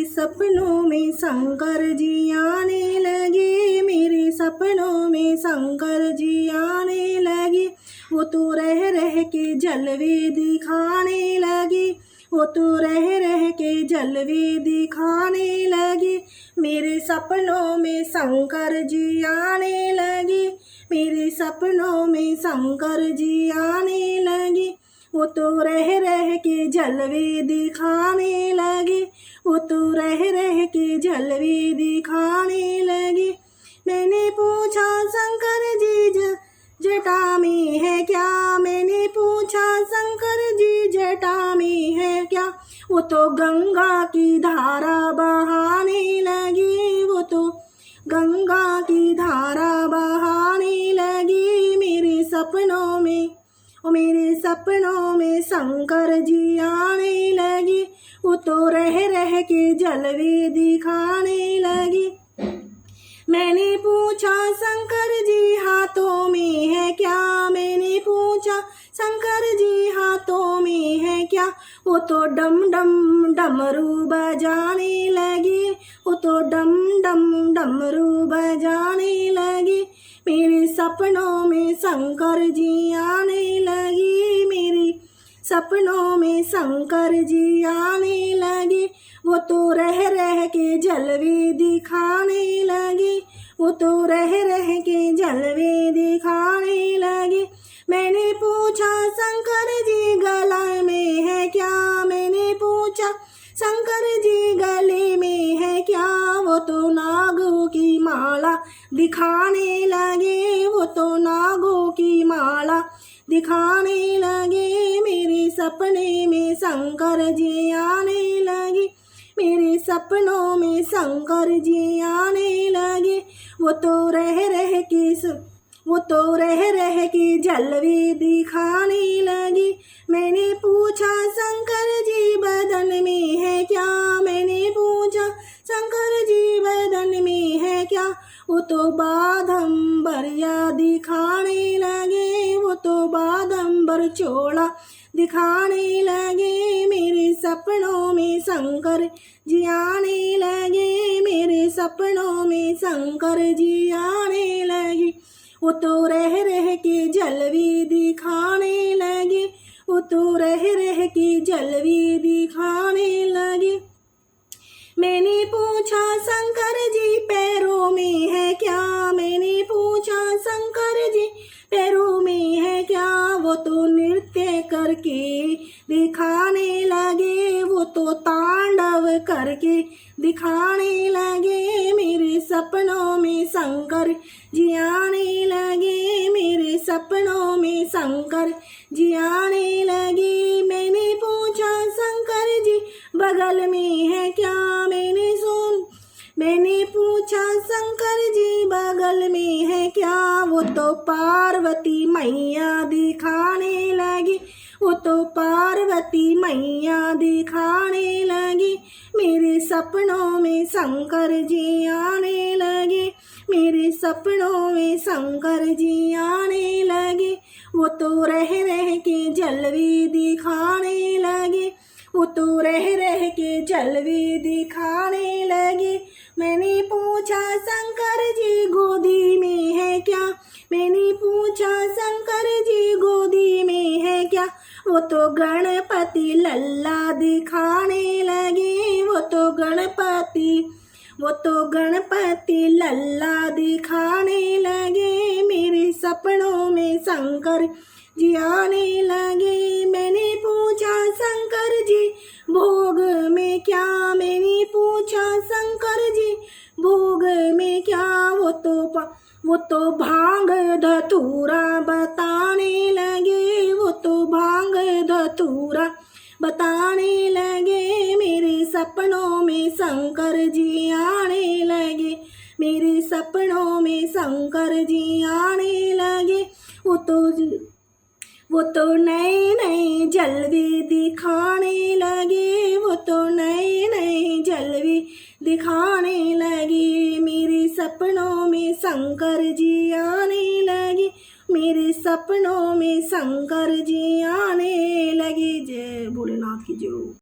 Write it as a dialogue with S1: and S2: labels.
S1: सपनों में शंकर जी आने लगे, मेरे सपनों में शंकर जी आने लगे। वो तो रह रह के जलवे दिखाने लगे, वो तो रह रह के जलवे दिखाने लगे। मेरे सपनों में शंकर जी आने लगे, मेरे सपनों में शंकर जी आने लगे। वो तो रह रह के जलवे दिखाने लगे, वो तो रह रह के जलवे दिखाने लगे। मैंने पूछा शंकर जी जटा में है क्या, मैंने पूछा शंकर जी जटा में है क्या। वो तो गंगा की धारा बहाने लगी, वो तो गंगा की धारा बहाने लगी। मेरे सपनों में, ओ मेरे सपनों में शंकर जी आने लगे, वो तो रह रह के जलवे दिखाने लगे। मैंने पूछा शंकर जी हाथों में है क्या, मैंने पूछा शंकर जी हाथों में है क्या। वो तो डम डम डमरू बजाने लगे, वो तो डम डम डमरू बजाने लगे। मेरे सपनों में शंकर जी आने लगे, मेरे सपनों में शंकर जी आने लगे। वो तो रह रह के जलवे दिखाने लगे, वो तो रह रह के जलवे दिखाने लगे। मैंने पूछा शंकर जी गला में है क्या, मैंने पूछा शंकर जी गले में है क्या। वो तो नागों की माला दिखाने लगे, वो तो नागों की माला दिखाने लगे। मेरे सपने में शंकर जी आने लगे, मेरे सपनों में शंकर जी आने लगे। वो तो रह रह के वो तो रह रह के जलवे दिखाने लगे। मैंने पूछा शंकर जी बदन में है क्या, मैंने पूछा शंकर जी बदन में है क्या। वो तो बादंबरिया दिखाने लगे, वो तो बादंबर चोला दिखाने लगे। मेरे सपनों में शंकर जी आने लगे, मेरे सपनों में शंकर जी आने लगे। वो तो रह रह के जलवे दिखाने लगे, वो तो रह रह के जलवे दिखाने लगे। मैंने पूछा शंकर जी पैरों में है क्या, मैंने पूछा शंकर जी पैरों में है क्या। वो तो नृत्य करके दिखाने लगे, वो तो तांडव करके दिखाने लगे। मेरे सपनों में शंकर जी आने लगे, मेरे सपनों में शंकर जी आने लगे। मैंने पूछा शंकर जी बगल में है क्या, मैंने पूछा शंकर जी बगल में है क्या। वो तो पार्वती मैया दिखाने लगी, वो तो पार्वती मैया दिखाने लगी। मेरे सपनों में शंकर जी आने लगे, मेरे सपनों में शंकर जी आने लगे। वो तो रह रह के जलवे दिखाने लगे, वो तो रह रह के जलवे दिखाने लगे। मैंने पूछा शंकर जी गोदी में है क्या, मैंने पूछा शंकर जी गोदी में है क्या। वो तो गणपति लल्ला दिखाने लगे, वो तो गणपति लल्ला दिखाने लगे। मेरे सपनों में शंकर जी आने लगे। मैंने पूछा शंकर जी भोग में क्या, मैंने पूछा शंकर जी भोग में क्या। वो तो भांग धतूरा बताने लगे, वो तो भांग धतूरा बताने लगे। मेरे सपनों में शंकर जी आने लगे, मेरे सपनों में शंकर जी आने लगे। वो तो नए नए जलवे दिखाने लगे, वो तो नए नए जलवे दिखाने लगे। मेरे सपनों में शंकर जी आने लगे, मेरे सपनों में शंकर जी आने लगे। जय भोलेनाथ की जय।